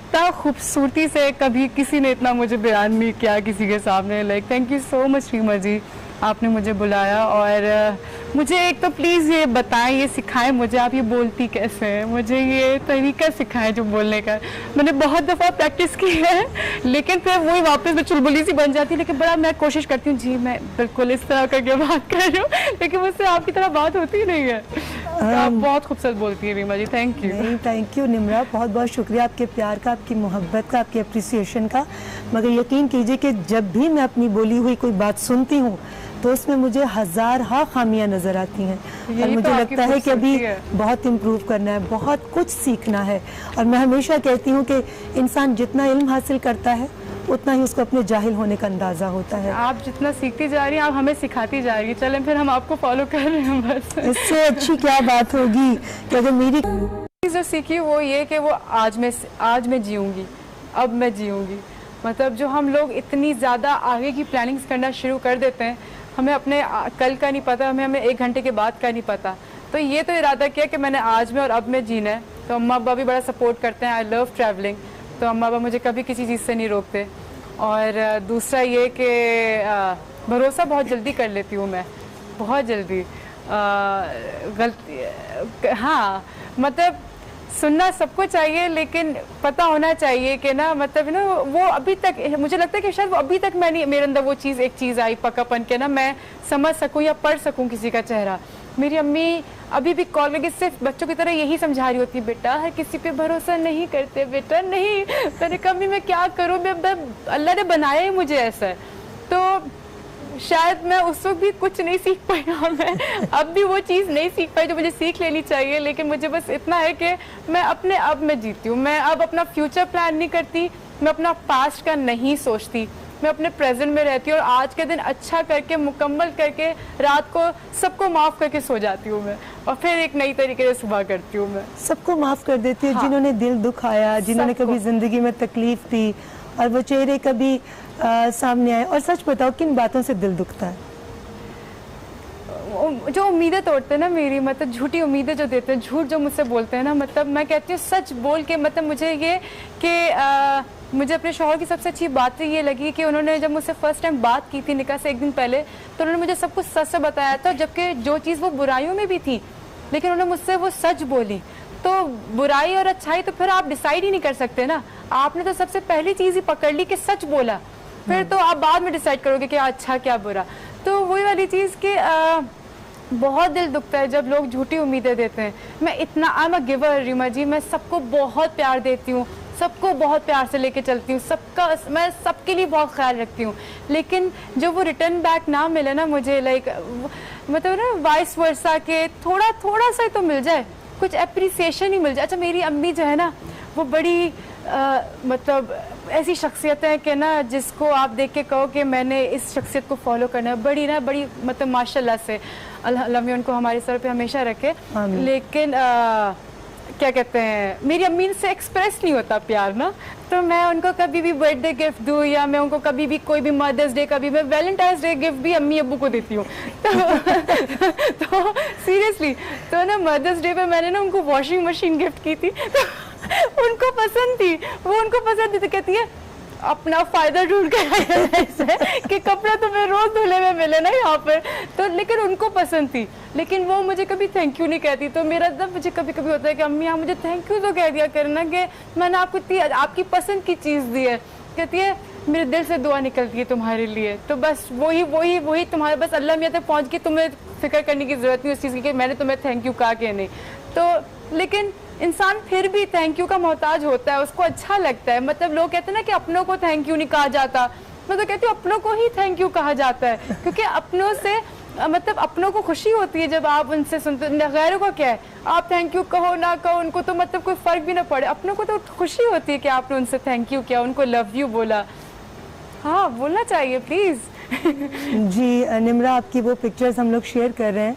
इतना खूबसूरती से कभी किसी ने इतना मुझे बयान नहीं किया किसी के सामने। Like thank you so much Reema ji, आपने मुझे बुलाया। और मुझे एक तो प्लीज़ ये बताएं, ये सिखाएं मुझे, आप ये बोलती कैसे हैं, मुझे ये तरीका सिखाएं जो बोलने का। मैंने बहुत दफ़ा प्रैक्टिस की है लेकिन फिर वही वापस मैं चुलबुली सी बन जाती है। लेकिन बड़ा मैं कोशिश करती हूँ जी मैं बिल्कुल इस तरह करके बात कर रही हूँ, लेकिन मुझसे आपकी तरह बात होती नहीं है। आप बहुत खूबसूरत बोलती हैं रीमा जी, थैंक यू। नहीं, थैंक यू निम्रा, बहुत बहुत शुक्रिया आपके प्यार का, आपकी मोहब्बत का, आपके अप्रिसिएशन का। मगर यकीन कीजिए कि जब भी मैं अपनी बोली हुई कोई बात सुनती हूँ तो उसमें मुझे हजार खामियां नजर आती हैं और मुझे लगता है कि अभी बहुत इम्प्रूव करना है, बहुत कुछ सीखना है। और मैं हमेशा कहती हूँ कि इंसान जितना इल्म हासिल करता है उतना ही उसको अपने जाहिल होने का अंदाजा होता है। आप जितना सीखती जा रही हैं आप हमें सिखाती जा रही है, चलें फिर हम आपको फॉलो कर रहे हैं बस। इससे अच्छी क्या बात होगी कि अगर मेरी जो सीखी वो ये कि वो आज मैं जीऊँगी, अब मैं जीऊँगी। मतलब जो हम लोग इतनी ज़्यादा आगे की प्लानिंग्स करना शुरू कर देते हैं, हमें अपने कल का नहीं पता, हमें 1 घंटे के बाद का नहीं पता। तो ये तो इरादा किया कि मैंने आज में और अब में जीना है। तो अम्मा अब्बा भी बड़ा सपोर्ट करते हैं, आई लव ट्रैवलिंग, तो अम्मा अब्बा मुझे कभी किसी चीज़ से नहीं रोकते। और दूसरा ये कि भरोसा बहुत जल्दी कर लेती हूँ मैं, बहुत जल्दी। गलती हाँ, मतलब सुनना सबको चाहिए लेकिन पता होना चाहिए कि ना, मतलब ना वो अभी तक मुझे लगता है कि शायद वो अभी तक मैं नहीं, मेरे अंदर वो चीज़ एक चीज़ आई पक्कापन के ना मैं समझ सकूं या पढ़ सकूं किसी का चेहरा। मेरी अम्मी अभी भी कॉल करके सिर्फ बच्चों की तरह यही समझा रही होती, बेटा हर किसी पे भरोसा नहीं करते बेटा, नहीं। मैंने कहा अम्मी मैं क्या करूँ, मैं अल्लाह ने बनाया ही मुझे ऐसा। तो शायद मैं उस वक्त भी कुछ नहीं सीख पाई, मैं अब भी वो चीज़ नहीं सीख पाई जो मुझे सीख लेनी चाहिए। लेकिन मुझे बस इतना है कि मैं अपने अब में जीती हूँ, मैं अब अपना फ्यूचर प्लान नहीं करती, मैं अपना पास्ट का नहीं सोचती, मैं अपने प्रेजेंट में रहती हूँ और आज के दिन अच्छा करके मुकम्मल करके रात को सबको माफ़ करके सो जाती हूँ मैं, और फिर एक नई तरीके से सुबह करती हूँ मैं। सबको माफ़ कर देती है, हाँ। जिन्होंने दिल दुखाया, जिन्होंने कभी ज़िंदगी में तकलीफ दी और वो चेहरे कभी सामने आए। और सच बताओ किन बातों से दिल दुखता है? जो उम्मीदें तोड़ते हैं ना मेरी, मतलब झूठी उम्मीदें जो देते हैं, झूठ जो मुझसे बोलते हैं ना, मतलब मैं कहती हूँ सच बोल के, मतलब मुझे ये कि मुझे अपने शौहर की सबसे अच्छी बात ये लगी कि उन्होंने जब मुझसे फर्स्ट टाइम बात की थी निकाह से 1 दिन पहले, तो उन्होंने मुझे सब कुछ सच से बताया था, जबकि जो चीज़ वो बुराइयों में भी थी लेकिन उन्होंने मुझसे वो सच बोली। तो बुराई और अच्छाई तो फिर आप डिसाइड ही नहीं कर सकते ना, आपने तो सबसे पहली चीज़ ही पकड़ ली कि सच बोला, फिर तो आप बाद में डिसाइड करोगे कि अच्छा क्या बुरा। तो वही वाली चीज़ कि बहुत दिल दुखता है जब लोग झूठी उम्मीदें देते हैं। मैं इतना I am a giver Reema ji, मैं सबको बहुत प्यार देती हूँ, सबको बहुत प्यार से लेके चलती हूँ, मैं सबके लिए बहुत ख्याल रखती हूँ, लेकिन जो वो रिटर्न बैक ना मिले ना मुझे, लाइक मतलब ना वाइस वर्सा के थोड़ा सा ही तो मिल जाए, कुछ अप्रिसिएशन ही मिल जाए। अच्छा मेरी अम्मी जो है ना वो बड़ी मतलब ऐसी शख्सियत है कि ना जिसको आप देख के कहो कि मैंने इस शख्सियत को फॉलो करना है, बड़ी मतलब माशाल्लाह से, अल्लाह उनको हमारे सर पे हमेशा रखे। लेकिन क्या कहते हैं, मेरी अम्मी से एक्सप्रेस नहीं होता प्यार ना, तो मैं उनको कभी भी बर्थडे गिफ्ट दूँ या मैं उनको कभी भी कोई भी मदर्स डे, कभी मैं वैलेंटाइंस डे गिफ्ट भी अम्मी अब्बू को देती हूँ। तो सीरियसली, तो ना मदर्स डे पे मैंने ना उनको वॉशिंग मशीन गिफ्ट की थी, तो उनको पसंद थी, वो उनको पसंद थी, तो कहती है अपना फायदा ढूंढ कर आया कि कपड़ा तो मैं रोज धुले में मिले ना यहाँ पर, तो लेकिन उनको पसंद थी, लेकिन वो मुझे कभी थैंक यू नहीं कहती। तो मेरा तब मुझे कभी कभी होता है कि अम्मी आप मुझे थैंक यू तो कह दिया करना कि मैंने आपको इतनी आपकी पसंद की चीज़ दी है। कहती है मेरे दिल से दुआ निकलती है तुम्हारे लिए, तो बस वही तुम्हारे, बस अल्लाह मियाँ तक पहुँच के तुम्हें फिक्र करने की ज़रूरत नहीं उस चीज़ की कि मैंने तुम्हें थैंक यू कहा कि नहीं। तो लेकिन इंसान फिर भी थैंक यू का मोहताज होता है, उसको अच्छा लगता है। मतलब लोग कहते हैं ना कि अपनों को थैंक यू नहीं कहा जाता, मैं तो कहती हूँ अपनों को ही थैंक यू कहा जाता है, क्योंकि अपनों से मतलब अपनों को खुशी होती है जब आप उनसे सुनते। गैरों का क्या है, आप थैंक यू कहो ना कहो उनको तो मतलब कोई फर्क भी ना पड़े, अपनों को तो खुशी होती है कि आपने उनसे थैंक यू किया, उनको लव यू बोला। हाँ बोलना चाहिए प्लीज। जी निम्रा, आपकी वो पिक्चर्स हम लोग शेयर कर रहे हैं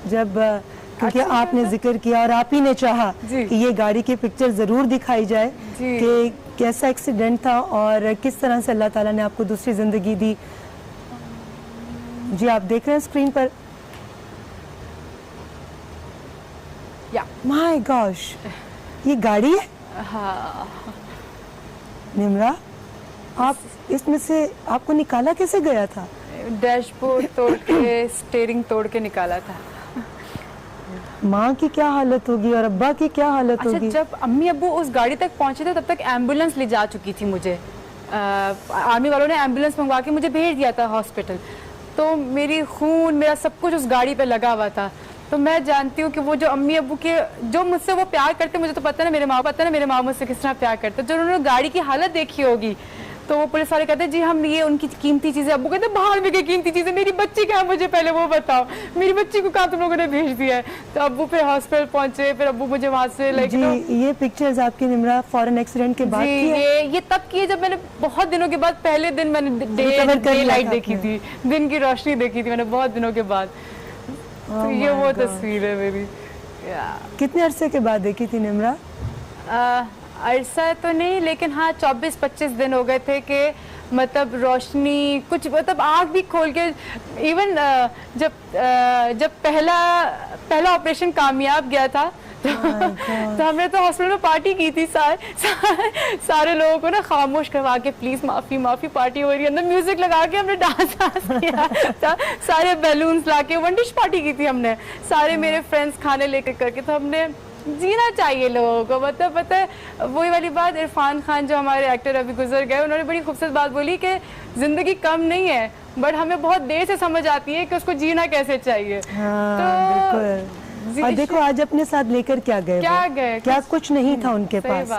जब क्योंकि आपने जिक्र किया और आप ही ने चाहा कि ये गाड़ी की पिक्चर जरूर दिखाई जाए कि कैसा एक्सीडेंट था और किस तरह से अल्लाह ताला ने आपको दूसरी जिंदगी दी। जी आप देख रहे हैं स्क्रीन पर, या माय गॉश ये गाड़ी है। हाँ निम्रा, आप इसमें से आपको निकाला कैसे गया था? डैशबोर्ड तोड़ के, स्टीयरिंग तोड़ के निकाला था। माँ की क्या हालत होगी और अब्बा की क्या हालत अच्छा, होगी? जब अम्मी अब्बू उस गाड़ी तक पहुंचे थे तब तक एम्बुलेंस ले जा चुकी थी मुझे। आर्मी वालों ने एम्बुलेंस मंगवा के मुझे भेज दिया था हॉस्पिटल। तो मेरी खून, मेरा सब कुछ उस गाड़ी पे लगा हुआ था। तो मैं जानती हूँ कि वो जो अम्मी अब्बू के, जो मुझसे वो प्यार करते, मुझे तो पता है ना, मेरे माँ पता है ना मेरे माँ मुझसे किस तरह प्यार करते, जो उन्होंने गाड़ी की हालत देखी होगी। तो वो पुलिस वाले कहते हैं जी हम ये उनकी कीमती चीजें, अब्बू कहते हैं बाहर में क्या कीमती चीजें, मेरी बच्ची कहाँ, मुझे पहले वो बताओ, मेरी बच्ची को कहाँ तुम लोगों ने भेज दिया है। तो अब्बू फिर हॉस्पिटल पहुंचे, फिर अब्बू मुझे वहां से लाइक जी, ये पिक्चर्स आपकी निम्रा फॉरेन एक्सीडेंट के बाद की है? ये तब की है जब मैंने बहुत दिनों के बाद, पहले दिन मैंने Recover कर डे लिया लाइट था देखी आपने। थी, दिन की रोशनी देखी थी मैंने बहुत दिनों के बाद। तो ये वो तस्वीर है मेरी। कितने अरसे के बाद देखी थी निम्रा? अरसा तो नहीं, लेकिन हाँ 24-25 दिन हो गए थे कि मतलब रोशनी कुछ, मतलब आँख भी खोल के, इवन जब पहला ऑपरेशन कामयाब गया था तो हमने तो हॉस्पिटल में पार्टी की थी, सारे लोगों को ना खामोश करवा के, प्लीज माफी माफी, पार्टी हो रही है, अंदर म्यूजिक लगा के हमने डांस किया, सारे बैलून्स ला के वन डिश पार्टी की थी हमने, सारे मेरे फ्रेंड्स खाने लेकर करके। तो हमने जीना चाहिए लोगों को, मतलब पता है वही वाली बात, इरफान खान जो हमारे एक्टर अभी गुजर गए, उन्होंने बड़ी खूबसूरत बात बोली कि जिंदगी कम नहीं है, बट हमें बहुत देर से समझ आती है कि उसको जीना कैसे चाहिए। तो और देखो आज अपने साथ लेकर क्या गए, क्या कुछ नहीं था उनके पास।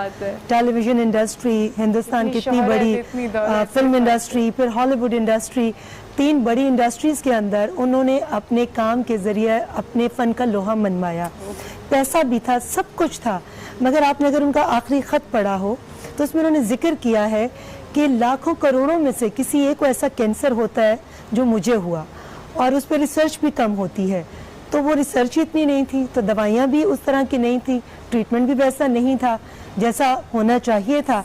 टेलीविजन इंडस्ट्री, हिंदुस्तान की इतनी बड़ी फिल्म इंडस्ट्री, फिर हॉलीवुड इंडस्ट्री, 3 बड़ी इंडस्ट्रीज के अंदर उन्होंने अपने काम के जरिए अपने फन का लोहा मनवाया, पैसा भी था, सब कुछ था। मगर आपने अगर उनका आखिरी खत पढ़ा हो तो उसमें उन्होंने जिक्र किया है कि लाखों करोड़ों में से किसी एक को ऐसा कैंसर होता है जो मुझे हुआ, और उस पर रिसर्च भी कम होती है। तो वो रिसर्च ही इतनी नहीं थी, तो दवाइयाँ भी उस तरह की नहीं थी, ट्रीटमेंट भी वैसा नहीं था जैसा होना चाहिए था।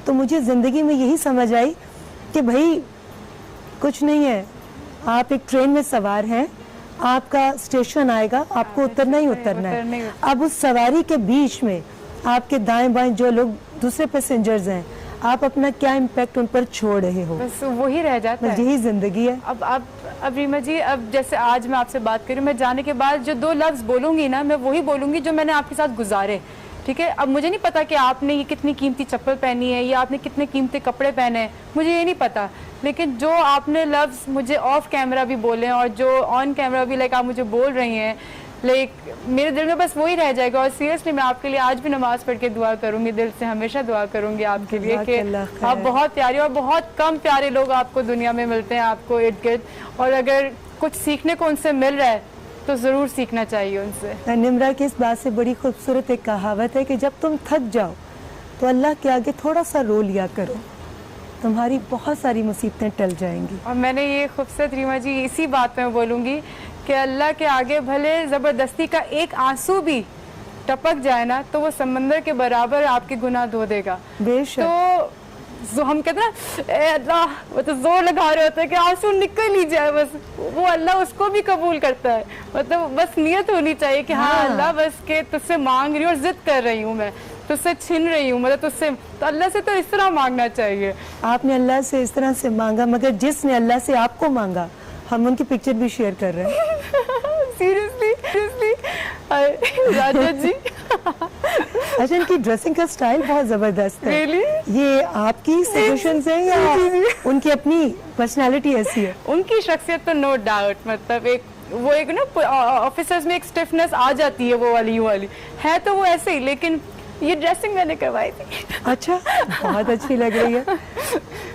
तो मुझे ज़िंदगी में यही समझ आई कि भाई कुछ नहीं है, आप एक ट्रेन में सवार हैं, आपका स्टेशन आएगा, आपको उतरना ही उतरना है। अब उस सवारी के बीच में आपके दाएं बाएं जो लोग दूसरे पैसेंजर्स हैं, आप अपना क्या इम्पैक्ट उन पर छोड़ रहे हो, बस वही रह जाता है। यही जिंदगी है। अब रीमा जी, अब जैसे आज मैं आपसे बात करूँ, मैं जाने के बाद जो 2 लफ्ज बोलूंगी ना, मैं वही बोलूंगी जो मैंने आपके साथ गुजारे, ठीक है। अब मुझे नहीं पता कि आपने ये कितनी कीमती चप्पल पहनी है या आपने कितने कीमती कपड़े पहने हैं, मुझे ये नहीं पता, लेकिन जो आपने लफ्ज मुझे ऑफ कैमरा भी बोले और जो ऑन कैमरा भी लाइक आप मुझे बोल रही हैं, लाइक मेरे दिल में बस वही रह जाएगा। और सीरियसली मैं आपके लिए आज भी नमाज पढ़ के दुआ करूंगी, दिल से हमेशा दुआ करूंगी आपके लिए कि आप बहुत प्यारे, और बहुत कम प्यारे लोग आपको दुनिया में मिलते हैं आपको इर्द गिर्द, और अगर कुछ सीखने को उनसे मिल रहा है तो ज़रूर सीखना चाहिए उनसे। निम्रा की इस बात से बड़ी खूबसूरत एक कहावत है कि जब तुम थक जाओ तो अल्लाह के आगे थोड़ा सा रो लिया करो, तुम्हारी बहुत सारी मुसीबतें टल जाएंगी। और मैंने ये खूबसूरत रीमा जी इसी बात में बोलूँगी कि अल्लाह के आगे भले ज़बरदस्ती का एक आंसू भी टपक जाए ना, तो वो समंदर के बराबर आपके गुनाह धो देगा। बेशक। तो जो हम कहते हैं ना, ए अल्लाह, वो तो जोर लगा रहे होते हैं कि आंसू निकल ही जाए, बस वो अल्लाह उसको भी कबूल करता है। मतलब बस नियत होनी चाहिए कि हाँ अल्लाह, बस के तुझसे मांग रही हूँ और जिद कर रही हूँ, मैं तुझसे छीन रही हूँ, मतलब तुझसे, तो अल्लाह से तो इस तरह मांगना चाहिए। आपने अल्लाह से इस तरह से मांगा, मगर जिसने अल्लाह से आपको मांगा, हम उनकी पिक्चर भी शेयर कर रहे हैं। सीरियसली राजा जी। अच्छा, इनकी ड्रेसिंग का स्टाइल बहुत जबरदस्त है। Really? ये आपकी सजेशंस हैं या उनकी अपनी पर्सनालिटी ऐसी है? उनकी शख्सियत तो नो डाउट, मतलब एक ना ऑफिसर्स में एक स्टिफनेस आ जाती है, वो वाली है तो वो ऐसे ही, लेकिन ये ड्रेसिंग मैंने करवाई थी। अच्छा, बहुत अच्छी लग रही है।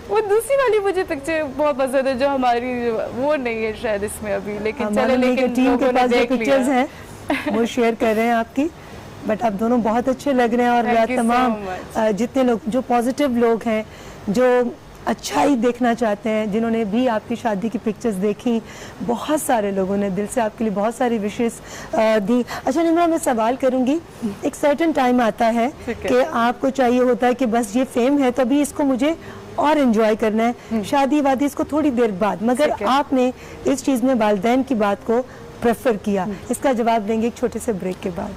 वो दूसरी वाली मुझे पिक्चर बहुत पसंद है, जो हमारी वो नहीं है शायद इसमें अभी, लेकिन चलो, लेकिन टीम के पास जो पिक्चर्स हैं वो शेयर कर रहे हैं आपकी, बट आप दोनों बहुत अच्छे लग रहे हैं। और तमाम जितने लोग जो पॉजिटिव लोग हैं, जो अच्छाई देखना चाहते हैं, जिन्होंने भी आपकी शादी की पिक्चर्स देखी, बहुत सारे लोगों ने दिल से आपके लिए बहुत सारी विशेष दी। अच्छा निम्रा, मैं सवाल करूंगी, एक सर्टेन टाइम आता है कि आपको चाहिए होता है कि बस ये फेम है तो अभी इसको मुझे और एंजॉय करना है, शादी वादी इसको थोड़ी देर बाद, मगर आपने इस चीज़ में वालिदैन की बात को प्रेफर किया। इसका जवाब देंगे एक छोटे से ब्रेक के बाद।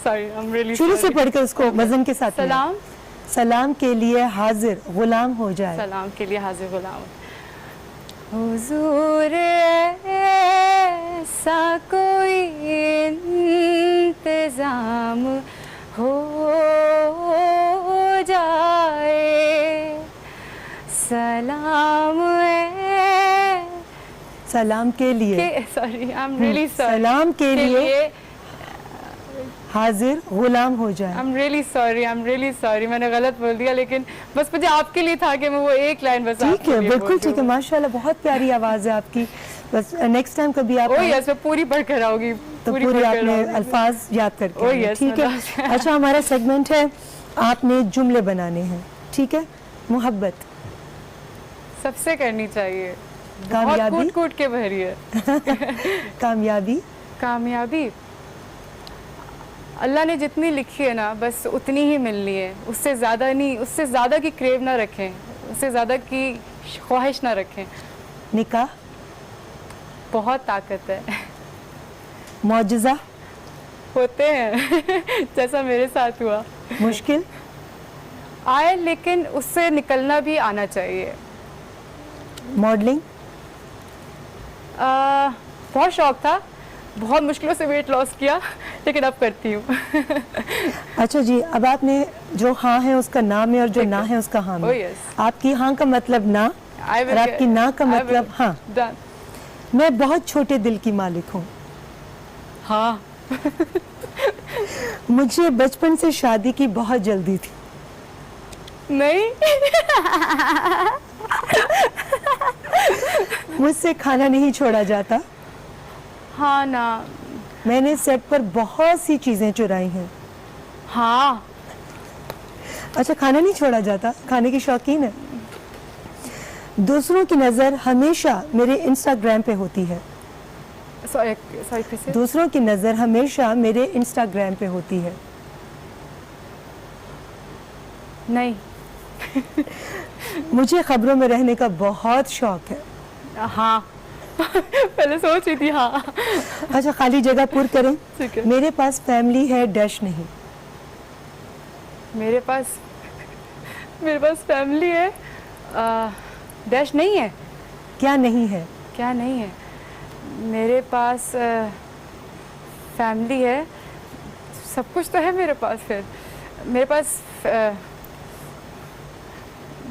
सॉरी, आई एम रियली शुरू से पढ़कर उसको वजन के साथ लें। सलाम, सलाम के लिए हाजिर गुलाम हो जाए। सलाम के लिए हाजिर गुलाम। हुजूर ऐसा कोई इंतजाम हो जाए, सलाम सलाम के लिए, sorry I am really sorry, सलाम के लिए हाजिर गुलाम हो जाए। I am really sorry, I am really sorry, मैंने गलत बोल दिया, लेकिन बस मुझे आपके लिए था कि मैं वो एक लाइन बस ठीक आपके है, लिए बिल्कुल बोल ठीक है, दूं। माशाल्लाह बहुत प्यारी आवाज़ है आपकी। बस नेक्स्ट टाइम कभी आप ओ आएं, यस, मैं पूरी पढ़ कर आऊंगी, तो पूरी पूरे पढ़ कर आपने आऊंगी। अल्फाज याद करके Oh, आने, yes, ठीक है। मतलब- अच्छा, हमारा सेगमेंट है आपने जुमले बनाने हैं, ठीक है। मोहब्बत, सबसे करनी चाहिए, बहुत कामयाबी, कूट कूट के भरी है। कामयाबी, कामयाबी अल्लाह ने जितनी लिखी है ना, बस उतनी ही मिलनी है, उससे ज़्यादा नहीं, उससे ज़्यादा की क्रेव ना रखें, उससे ज़्यादा की ख्वाहिश ना रखें। निकाह, बहुत ताकत है, मौजज़ा, होते हैं जैसा मेरे साथ हुआ, मुश्किल, आए लेकिन उससे निकलना भी आना चाहिए। मॉडलिंग, बहुत शौक था, बहुत मुश्किलों से वेट लॉस किया, लेकिन अब करती हूँ। अच्छा जी, अब आपने जो हाँ है उसका नाम है और जो ठीक ना है। है उसका हाँ Oh, है। yes. आपकी हाँ का मतलब ना I will और आपकी get- ना का I will- मतलब हाँ। Done. मैं बहुत छोटे दिल की मालिक हूँ। हाँ, मुझे बचपन से शादी की बहुत जल्दी थी। नहीं मुझसे खाना नहीं छोड़ा जाता। हाँ ना, मैंने सेट पर बहुत सी चीजें चुराई हैं। हाँ, अच्छा, खाना नहीं छोड़ा जाता, खाने की शौकीन है। दूसरों की नजर हमेशा मेरे इंस्टाग्राम पे होती है। सॉरी सॉरी फिर से। दूसरों की नजर हमेशा मेरे इंस्टाग्राम पे होती है। नहीं, मुझे खबरों में रहने का बहुत शौक है। हाँ पहले सोच रही थी, हाँ अच्छा, खाली जगह पूर करें। ठीक है। मेरे पास फैमिली है डैश नहीं। मेरे पास फैमिली है, डैश नहीं है, क्या नहीं है? क्या नहीं है? मेरे पास फैमिली है, सब कुछ तो है मेरे पास। फिर मेरे पास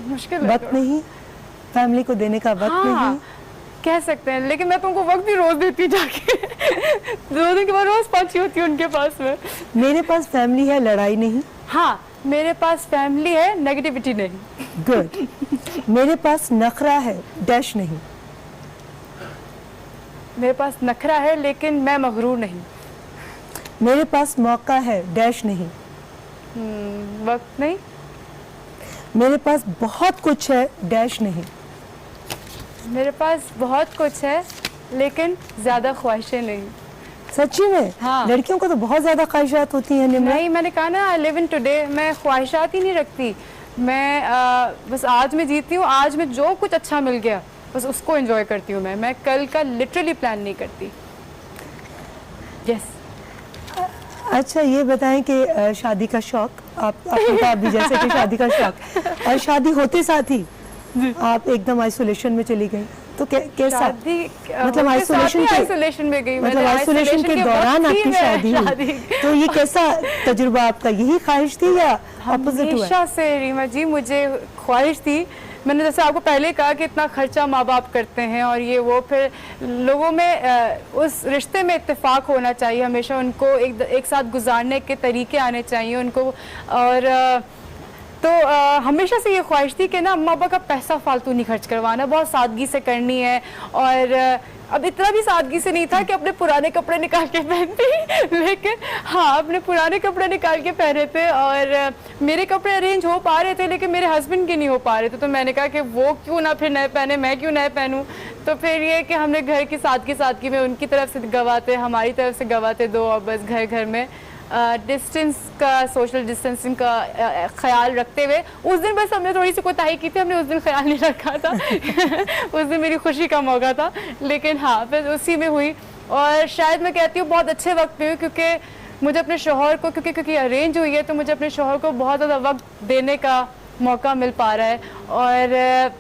मुश्किल है वक्त थोड़ा। नहीं, फैमिली को देने का वक्त हाँ, नहीं। कह सकते हैं, लेकिन मैं तुमको वक्त भी रोज देती हूँ जाके 2 दिन के बाद रोज पहुंची होती हूँ उनके पास में। मेरे पास फैमिली है लड़ाई नहीं। हाँ, मेरे पास फैमिली है, नेगेटिविटी नहीं। गुड। मेरे पास नखरा है डैश नहीं। मेरे पास नखरा है, लेकिन मैं मगरूर नहीं। मेरे पास मौका है डैश नहीं। वक्त नहीं। मेरे पास बहुत कुछ है डैश नहीं। मेरे पास बहुत कुछ है, लेकिन ज्यादा ख्वाहिशें नहीं। सच्ची में? हाँ। लड़कियों को तो बहुत ज्यादा ख्वाहिशात होती हैं निम्रा। नहीं, मैंने कहा ना, आई लिव इन टुडे। मैं ख्वाहिशात ही नहीं रखती। मैं बस आज में जीती हूँ, आज में जो कुछ अच्छा मिल गया बस उसको एंजॉय करती हूँ। मैं कल का लिटरली प्लान नहीं करती। यस। अच्छा, ये बताएं कि शादी का शौक आपने कहा अभी जैसे कि शादी का शौक, और शादी होते साथ ही आप एकदम आइसोलेशन में चली गई, तो कैसा? शादी मतलब आइसोलेशन में गई। मतलब मैंने आइसोलेशन के दौरान वक्त ही आपकी मैं शादी हुई, तो ये कैसा तजुर्बा आपका? यही ख्वाहिश थी या अपोजिट हुआ? हमेशा से रीमा जी मुझे ख्वाहिश थी। मैंने जैसे आपको पहले कहा कि इतना खर्चा माँ बाप करते हैं और ये वो, फिर लोगों में उस रिश्ते में इत्तेफाक होना चाहिए हमेशा। उनको एक साथ गुजारने के तरीके आने चाहिए उनको। और तो हमेशा से ये ख्वाहिश थी कि ना अम्मा पापा का पैसा फालतू नहीं खर्च करवाना, बहुत सादगी से करनी है। और अब इतना भी सादगी से नहीं था कि अपने पुराने कपड़े निकाल के पहनती, लेकिन हाँ, अपने पुराने कपड़े निकाल के पहने थे। और मेरे कपड़े अरेंज हो पा रहे थे, लेकिन मेरे हस्बैंड के नहीं हो पा रहे थे। तो मैंने कहा कि वो क्यों ना फिर नए पहने, मैं क्यों नए पहनूं। तो फिर ये कि हमने घर की सादगी में उनकी तरफ से गवाते, हमारी तरफ से गवाते दो, और बस घर घर में डिस्टेंस का, सोशल डिस्टेंसिंग का ख्याल रखते हुए। उस दिन बस हमने थोड़ी सी कोताही की थी, हमने उस दिन ख्याल नहीं रखा था उस दिन मेरी खुशी का मौका था, लेकिन हाँ, फिर उसी में हुई। और शायद मैं कहती हूँ बहुत अच्छे वक्त में हुई, क्योंकि मुझे अपने शौहर को क्योंकि अरेंज हुई है तो मुझे अपने शौहर को बहुत ज़्यादा वक्त देने का मौका मिल पा रहा है। और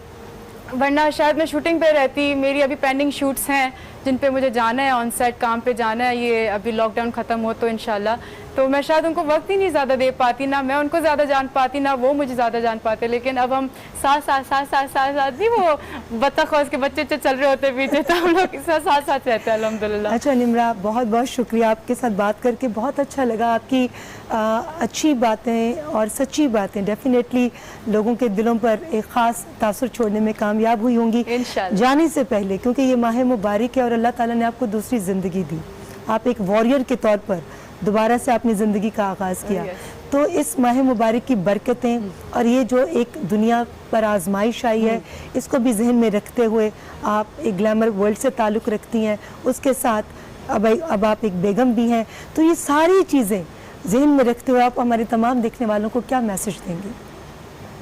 वरना शायद मैं शूटिंग पे रहती, मेरी अभी पेंडिंग शूट्स हैं जिन पे मुझे जाना है, ऑन सेट काम पे जाना है, ये अभी लॉकडाउन ख़त्म हो तो इंशाल्लाह, तो मैं शायद उनको वक्त ही नहीं ज़्यादा दे पाती, ना मैं उनको ज़्यादा जान पाती ना वो मुझे ज़्यादा जान पाते। लेकिन अब हम साथ भी वो बतख और उसके बच्चे चल रहे होते पीछे, तो हम लोग साथ साथ रहते हैं अल्हम्दुलिल्लाह। अच्छा निम्रा, बहुत बहुत शुक्रिया, आपके साथ बात करके बहुत अच्छा लगा। आपकी अच्छी बातें और सच्ची बातें डेफिनेटली लोगों के दिलों पर एक ख़ास तासुर छोड़ने में कामयाब हुई होंगी इंशाल्लाह। जाने से पहले, क्योंकि ये माह मुबारक है और अल्लाह ताला ने आपको दूसरी ज़िंदगी दी। आप एक वॉरियर के तौर पर दोबारा से आपने ज़िंदगी का आगाज़ किया। तो इस माह मुबारक की बरकतें और ये जो एक दुनिया पर आजमाइश आई है, इसको भी जहन में रखते हुए आप एक ग्लैमर वर्ल्ड से ताल्लुक़ रखती हैं, उसके साथ अब आप एक बेगम भी हैं, तो ये सारी चीज़ें जहन में रखते हुए आप हमारे तमाम देखने वालों को क्या मैसेज देंगे?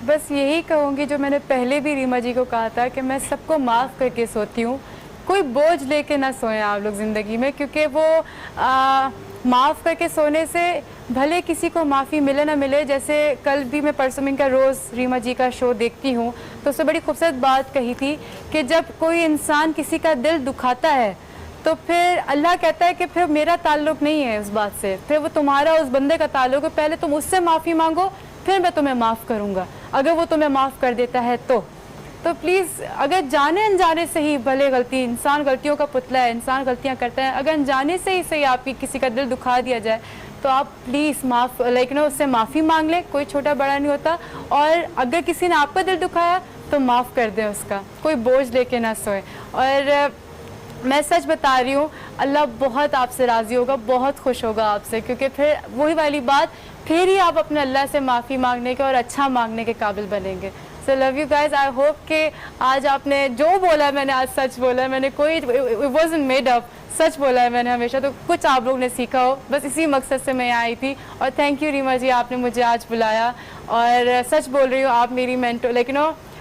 बस यही कहूँगी जो मैंने पहले भी रीमा जी को कहा था कि मैं सबको माफ़ करके सोती हूँ। कोई बोझ लेके ना सोएं आप लोग ज़िंदगी में, क्योंकि वो माफ़ करके सोने से भले किसी को माफ़ी मिले ना मिले। जैसे कल भी मैं परसों में का रोज़ रीमा जी का शो देखती हूँ, तो उससे बड़ी खूबसूरत बात कही थी कि जब कोई इंसान किसी का दिल दुखाता है तो फिर अल्लाह कहता है कि फिर मेरा ताल्लुक़ नहीं है उस बात से, फिर वो तुम्हारा उस बंदे का ताल्लुक़ है, पहले तुम उससे माफ़ी मांगो फिर मैं तुम्हें माफ़ करूँगा। अगर वो तुम्हें माफ़ कर देता है तो प्लीज़, अगर जाने अनजाने से ही, भले गलती, इंसान गलतियों का पुतला है, इंसान गलतियाँ करता है, अगर अनजाने से ही सही आपकी किसी का दिल दुखा दिया जाए तो आप प्लीज़ उससे माफ़ी मांग लें। कोई छोटा बड़ा नहीं होता। और अगर किसी ने आपका दिल दुखाया तो माफ़ कर दें उसका, कोई बोझ लेके ना सोए। और मैं सच बता रही हूँ, अल्लाह बहुत आपसे राज़ी होगा, बहुत खुश होगा आपसे, क्योंकि फिर वही वाली बात, फिर ही आप अपने अल्लाह से माफ़ी मांगने के और अच्छा मांगने के काबिल बनेंगे। So love you guys. I hope कि आज आपने जो बोला, मैंने आज सच बोला है, मैंने कोई इट वाज़न्ट मेड अप, सच बोला है मैंने हमेशा, तो कुछ आप लोगों ने सीखा हो, बस इसी मकसद से मैं यहाँ आई थी। और थैंक यू रीमा जी, आपने मुझे आज बुलाया। और सच बोल रही हूँ, आप मेरी मेंटो, लेकिन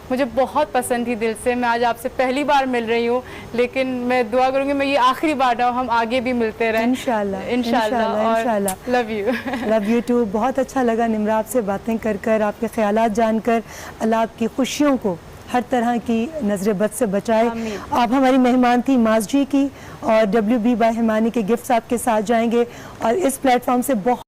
मुझे बहुत पसंद थी दिल से। मैं आज आपसे पहली बार मिल रही हूँ, लेकिन मैं दुआ करूँगी मैं ये आखिरी बार ना हो, हम आगे भी मिलते रहें इंशाल्लाह। इंशाल्लाह। Love you. Love you too. बहुत अच्छा लगा निम्रा आपसे बातें कर आपके ख्यालात जानकर। अल्लाह आपकी खुशियों को हर तरह की नजर बद से बचाए। आप हमारी मेहमान थी माज जी की, और WB बाय हिमानी के गिफ्ट्स आपके साथ जाएंगे। और इस प्लेटफॉर्म से बहुत